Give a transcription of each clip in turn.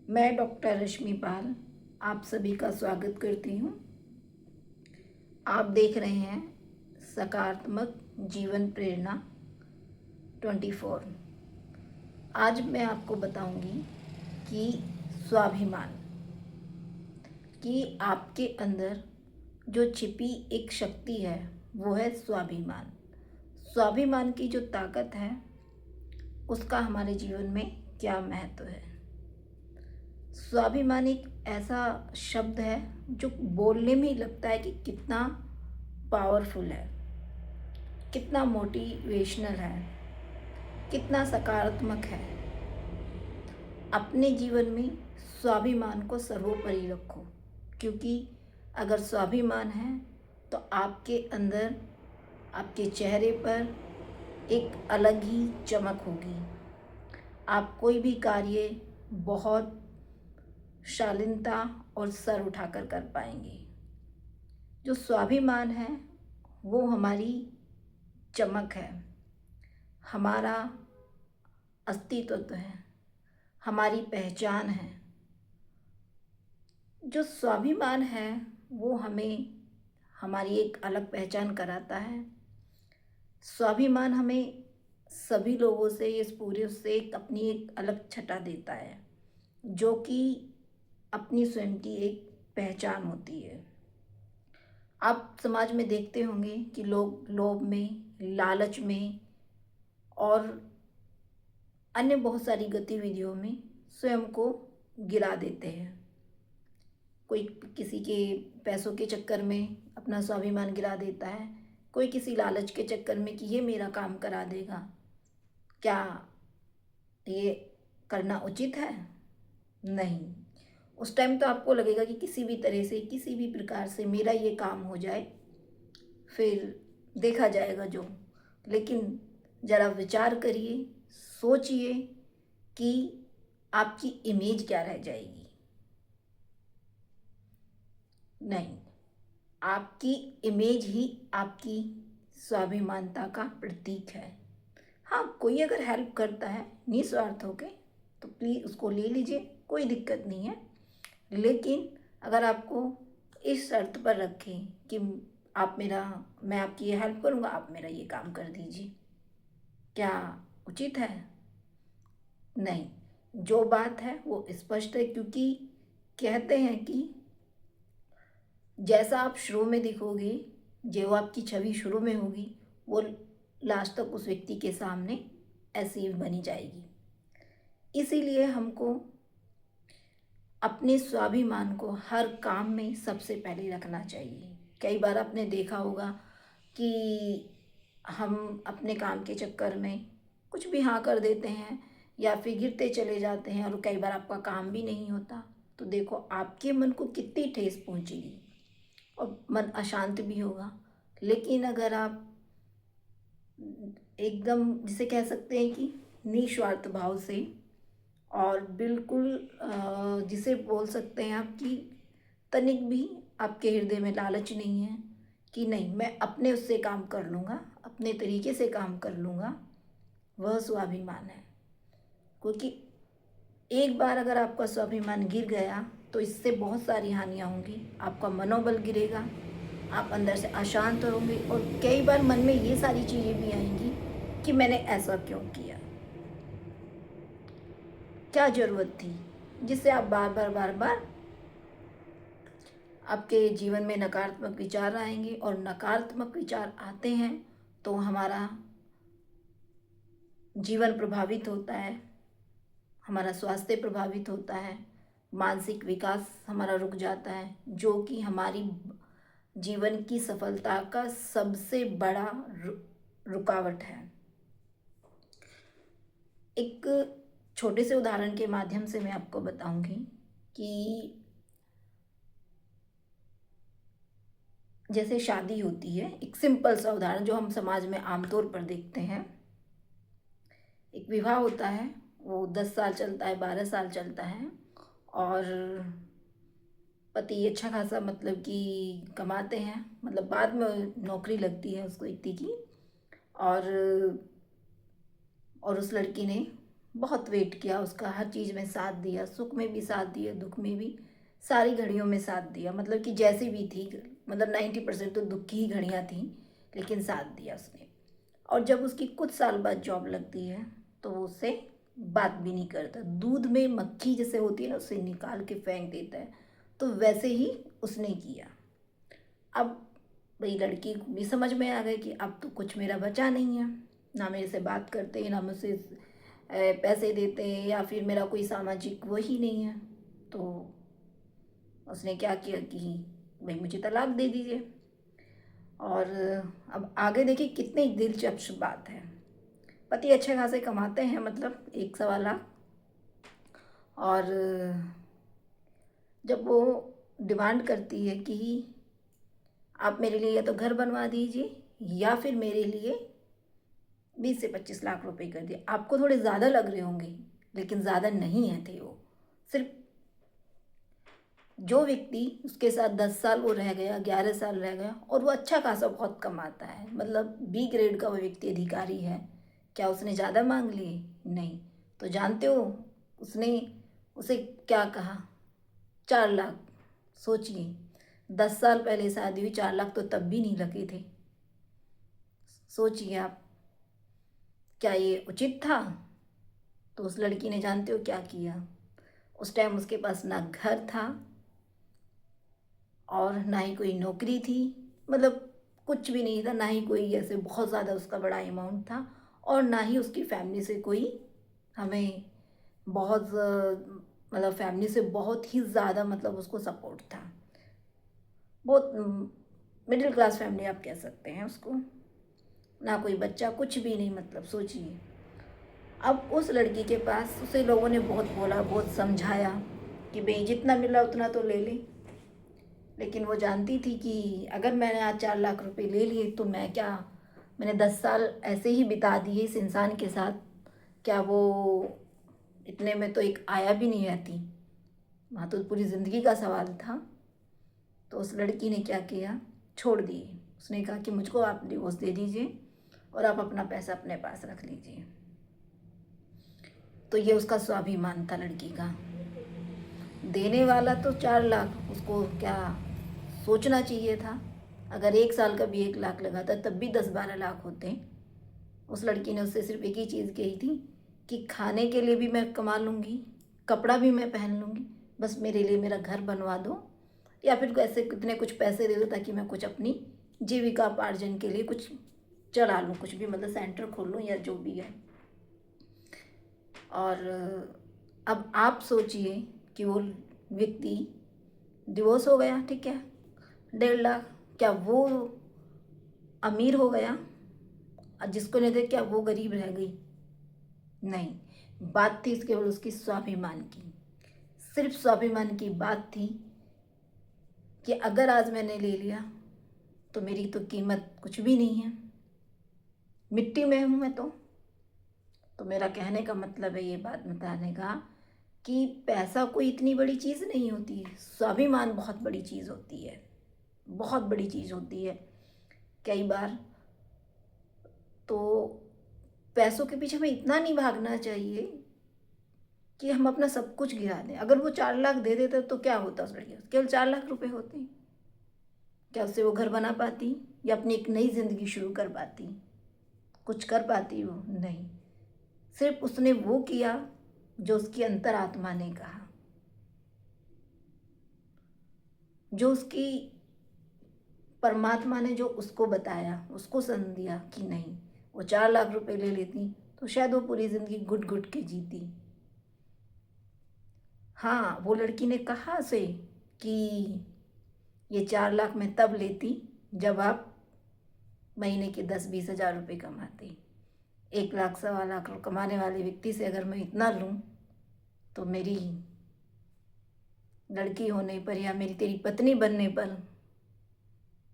मैं डॉक्टर रश्मि पाल आप सभी का स्वागत करती हूँ। आप देख रहे हैं सकारात्मक जीवन प्रेरणा 24। आज मैं आपको बताऊंगी कि स्वाभिमान कि आपके अंदर जो छिपी एक शक्ति है वो है स्वाभिमान। स्वाभिमान की जो ताकत है उसका हमारे जीवन में क्या महत्व है। स्वाभिमान एक ऐसा शब्द है जो बोलने में ही लगता है कि कितना पावरफुल है, कितना मोटिवेशनल है, कितना सकारात्मक है। अपने जीवन में स्वाभिमान को सर्वोपरि रखो, क्योंकि अगर स्वाभिमान है तो आपके अंदर, आपके चेहरे पर एक अलग ही चमक होगी। आप कोई भी कार्य बहुत शालीनता और सर उठाकर कर पाएंगे। जो स्वाभिमान है वो हमारी चमक है, हमारा अस्तित्व है, हमारी पहचान है। जो स्वाभिमान है वो हमें हमारी एक अलग पहचान कराता है। स्वाभिमान हमें सभी लोगों से, इस पूरे से अपनी एक अलग छटा देता है, जो कि अपनी स्वयं की एक पहचान होती है। आप समाज में देखते होंगे कि लोग लोभ में, लालच में और अन्य बहुत सारी गतिविधियों में स्वयं को गिरा देते हैं। कोई किसी के पैसों के चक्कर में अपना स्वाभिमान गिरा देता है, कोई किसी लालच के चक्कर में कि ये मेरा काम करा देगा। क्या ये करना उचित है? नहीं। उस टाइम तो आपको लगेगा कि किसी भी तरह से, किसी भी प्रकार से मेरा ये काम हो जाए, फिर देखा जाएगा जो। लेकिन ज़रा विचार करिए, सोचिए कि आपकी इमेज क्या रह जाएगी। नहीं, आपकी इमेज ही आपकी स्वाभिमानता का प्रतीक है। हाँ, कोई अगर हेल्प करता है निस्वार्थ होके तो प्लीज़ उसको ले लीजिए, कोई दिक्कत नहीं है। लेकिन अगर आपको इस शर्त पर रखें कि आप मेरा, मैं आपकी ये हेल्प करूँगा, आप मेरा ये काम कर दीजिए, क्या उचित है? नहीं। जो बात है वो स्पष्ट है, क्योंकि कहते हैं कि जैसा आप शुरू में दिखोगे, जो आपकी छवि शुरू में होगी, वो लास्ट तक उस व्यक्ति के सामने ऐसी ही बनी जाएगी। इसीलिए हमको अपने स्वाभिमान को हर काम में सबसे पहले रखना चाहिए। कई बार आपने देखा होगा कि हम अपने काम के चक्कर में कुछ भी हाँ कर देते हैं या फिर गिरते चले जाते हैं, और कई बार आपका काम भी नहीं होता। तो देखो आपके मन को कितनी ठेस पहुंचेगी और मन अशांत भी होगा। लेकिन अगर आप एकदम, जिसे कह सकते हैं कि निस्वार्थ भाव से, और बिल्कुल जिसे बोल सकते हैं आप कि तनिक भी आपके हृदय में लालच नहीं है कि नहीं मैं अपने उससे काम कर लूँगा, अपने तरीके से काम कर लूँगा, वह स्वाभिमान है। क्योंकि एक बार अगर आपका स्वाभिमान गिर गया तो इससे बहुत सारी हानियाँ होंगी। आपका मनोबल गिरेगा, आप अंदर से अशांत होंगे, और कई बार मन में ये सारी चीज़ें भी आएंगी कि मैंने ऐसा क्यों किया, क्या ज़रूरत थी, जिससे आप बार बार बार बार आपके जीवन में नकारात्मक विचार आएंगे। और नकारात्मक विचार आते हैं तो हमारा जीवन प्रभावित होता है, हमारा स्वास्थ्य प्रभावित होता है, मानसिक विकास हमारा रुक जाता है, जो कि हमारी जीवन की सफलता का सबसे बड़ा रुकावट है। एक छोटे से उदाहरण के माध्यम से मैं आपको बताऊंगी कि जैसे शादी होती है, एक सिंपल सा उदाहरण जो हम समाज में आमतौर पर देखते हैं। एक विवाह होता है, वो 10 साल चलता है, 12 साल चलता है, और पति अच्छा खासा मतलब कि कमाते हैं, मतलब बाद में नौकरी लगती है उस व्यक्ति की, और उस लड़की ने बहुत वेट किया उसका, हर चीज़ में साथ दिया, सुख में भी साथ दिया, दुख में भी, सारी घड़ियों में साथ दिया, मतलब कि जैसी भी थी, मतलब 90% तो दुख की ही घड़ियाँ थी, लेकिन साथ दिया उसने। और जब उसकी कुछ साल बाद जॉब लगती है तो वो उससे बात भी नहीं करता, दूध में मक्खी जैसे होती है ना, उसे निकाल के फेंक देता है। तो वैसे ही उसने किया। अब भाई लड़की को भी समझ में आ गया कि अब तो कुछ मेरा बचा नहीं है, ना मेरे से बात करते हैं, ना मुझसे पैसे देते हैं, या फिर मेरा कोई सामाजिक वो ही नहीं है। तो उसने क्या किया कि भाई मुझे तलाक दे दीजिए। और अब आगे देखिए कितनी दिलचस्प बात है। पति अच्छे खासे कमाते हैं, मतलब 1 सवा लाख। और जब वो डिमांड करती है कि आप मेरे लिए या तो घर बनवा दीजिए या फिर मेरे लिए 20 से 25 लाख रुपए कर दिए, आपको थोड़े ज़्यादा लग रहे होंगे, लेकिन ज़्यादा नहीं है थे वो। सिर्फ जो व्यक्ति उसके साथ 10 साल वो रह गया, 11 साल रह गया, और वो अच्छा खासा बहुत कमाता है, मतलब बी ग्रेड का वो व्यक्ति अधिकारी है, क्या उसने ज़्यादा मांग लिए? नहीं। तो जानते हो उसने उसे क्या कहा? 4 लाख। सोचिए, 10 साल पहले शादी हुई, 4 लाख तो तब भी नहीं लगे थे। सोचिए आप, क्या ये उचित था? तो उस लड़की ने जानते हो क्या किया? उस टाइम उसके पास ना घर था और ना ही कोई नौकरी थी, मतलब कुछ भी नहीं था, ना ही कोई ऐसे बहुत ज़्यादा उसका बड़ा अमाउंट था, और ना ही उसकी फैमिली से कोई हमें बहुत मतलब फैमिली से बहुत ही ज़्यादा मतलब उसको सपोर्ट था। बहुत मिडिल क्लास फैमिली आप कह सकते हैं उसको। ना कोई बच्चा, कुछ भी नहीं, मतलब सोचिए। अब उस लड़की के पास उसे लोगों ने बहुत बोला, बहुत समझाया कि भाई जितना मिला उतना तो ले ले, लेकिन वो जानती थी कि अगर मैंने आज 4 लाख रुपए ले लिए तो मैं क्या, मैंने 10 साल ऐसे ही बिता दिए इस इंसान के साथ, क्या वो इतने में तो एक आया भी नहीं रहती, वहाँ तो पूरी ज़िंदगी का सवाल था। तो उस लड़की ने क्या किया, छोड़ दिए। उसने कहा कि मुझको आप डिवोर्स दे दीजिए और आप अपना पैसा अपने पास रख लीजिए। तो ये उसका स्वाभिमान था लड़की का। देने वाला तो 4 लाख, उसको क्या सोचना चाहिए था, अगर 1 साल का भी 1 लाख लगाता तब भी 10-12 लाख होते। उस लड़की ने उससे सिर्फ एक ही चीज़ कही थी कि खाने के लिए भी मैं कमा लूँगी, कपड़ा भी मैं पहन लूँगी, बस मेरे लिए मेरा घर बनवा दो, या फिर ऐसे कितने कुछ पैसे दे दो ताकि मैं कुछ अपनी जीविका उपार्जन के लिए कुछ चला लूँ, कुछ भी, मतलब सेंटर खोल लूँ या जो भी है। और अब आप सोचिए कि वो व्यक्ति डिवोर्स हो गया, ठीक है, 1.5 लाख, क्या वो अमीर हो गया? जिसको नहीं थे क्या वो गरीब रह गई? नहीं, बात थी केवल उसकी स्वाभिमान की, सिर्फ स्वाभिमान की बात थी कि अगर आज मैंने ले लिया तो मेरी तो कीमत कुछ भी नहीं है, मिट्टी में हूँ मैं तो मेरा कहने का मतलब है, ये बात बताने का कि पैसा कोई इतनी बड़ी चीज़ नहीं होती है, स्वाभिमान बहुत बड़ी चीज़ होती है, बहुत बड़ी चीज़ होती है। कई बार तो पैसों के पीछे हमें इतना नहीं भागना चाहिए कि हम अपना सब कुछ गिरा दें। अगर वो 4 लाख दे देते तो क्या होता उस लड़के को? केवल 4 लाख रुपए होते, क्या उससे वो घर बना पाती या अपनी एक नई जिंदगी शुरू कर पाती, कुछ कर पाती? वो नहीं। सिर्फ उसने वो किया जो उसकी अंतरात्मा ने कहा, जो उसकी परमात्मा ने जो उसको बताया, उसको सन दिया कि नहीं, वो 4 लाख रुपए ले लेती तो शायद वो पूरी जिंदगी घुट घुट के जीती। हाँ, वो लड़की ने कहा से कि ये 4 लाख मैं तब लेती जब आप महीने के 10-20 हज़ार रुपये कमाते। 1 लाख 1.25 लाख कमाने वाले व्यक्ति से अगर मैं इतना लूँ तो मेरी लड़की होने पर या मेरी तेरी पत्नी बनने पर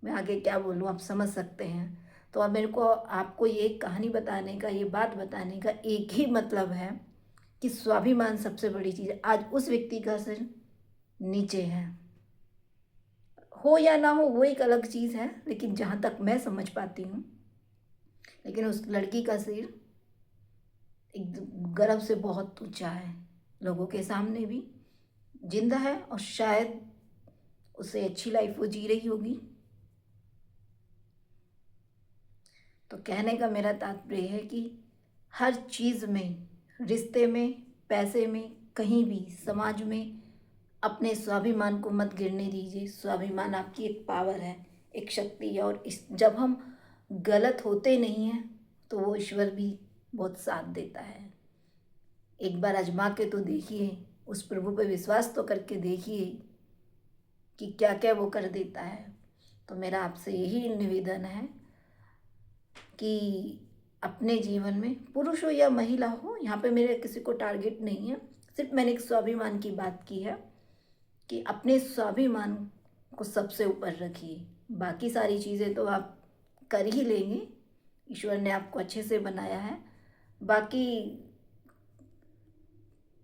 मैं आगे क्या बोलूँ, आप समझ सकते हैं। तो अब मेरे को आपको ये कहानी बताने का, ये बात बताने का एक ही मतलब है कि स्वाभिमान सबसे बड़ी चीज़ है। आज उस व्यक्ति का सिर नीचे है, हो या ना हो वो एक अलग चीज़ है, लेकिन जहाँ तक मैं समझ पाती हूँ, लेकिन उस लड़की का सिर एक गर्व से बहुत ऊंचा है, लोगों के सामने भी जिंदा है और शायद उससे अच्छी लाइफ वो जी रही होगी। तो कहने का मेरा तात्पर्य है कि हर चीज़ में, रिश्ते में, पैसे में, कहीं भी समाज में अपने स्वाभिमान को मत गिरने दीजिए। स्वाभिमान आपकी एक पावर है, एक शक्ति है, और इस जब हम गलत होते नहीं हैं तो वो ईश्वर भी बहुत साथ देता है। एक बार आजमा के तो देखिए, उस प्रभु पे विश्वास तो करके देखिए कि क्या क्या वो कर देता है। तो मेरा आपसे यही निवेदन है कि अपने जीवन में, पुरुष हो या महिला हो, यहाँ पे मेरे किसी को टारगेट नहीं है, सिर्फ मैंने एक स्वाभिमान की बात की है कि अपने स्वाभिमान को सबसे ऊपर रखिए। बाकी सारी चीज़ें तो आप कर ही लेंगे, ईश्वर ने आपको अच्छे से बनाया है। बाकी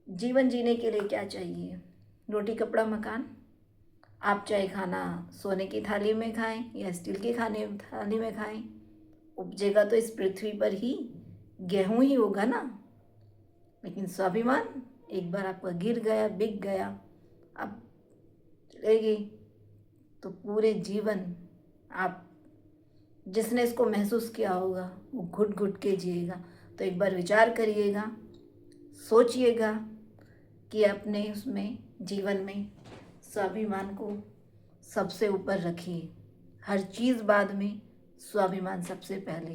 जीवन जीने के लिए क्या चाहिए? रोटी कपड़ा मकान। आप चाहे खाना सोने की थाली में खाएं या स्टील की खाने थाली में खाएं, उपजेगा तो इस पृथ्वी पर ही गेहूं ही होगा ना। लेकिन स्वाभिमान एक बार आपका गिर गया, बिक गया, अब चलेगी तो पूरे जीवन आप, जिसने इसको महसूस किया होगा वो घुट घुट के जिएगा। तो एक बार विचार करिएगा, सोचिएगा कि अपने उसमें जीवन में स्वाभिमान को सबसे ऊपर रखिए। हर चीज़ बाद में, स्वाभिमान सबसे पहले।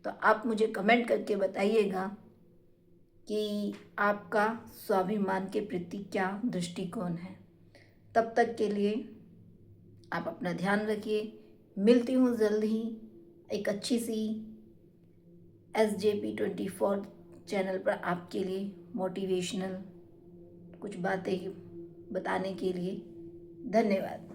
तो आप मुझे कमेंट करके बताइएगा कि आपका स्वाभिमान के प्रति क्या दृष्टिकोण है। तब तक के लिए आप अपना ध्यान रखिए। मिलती हूँ जल्द ही एक अच्छी सी SJP24 चैनल पर आपके लिए मोटिवेशनल कुछ बातें बताने के लिए। धन्यवाद।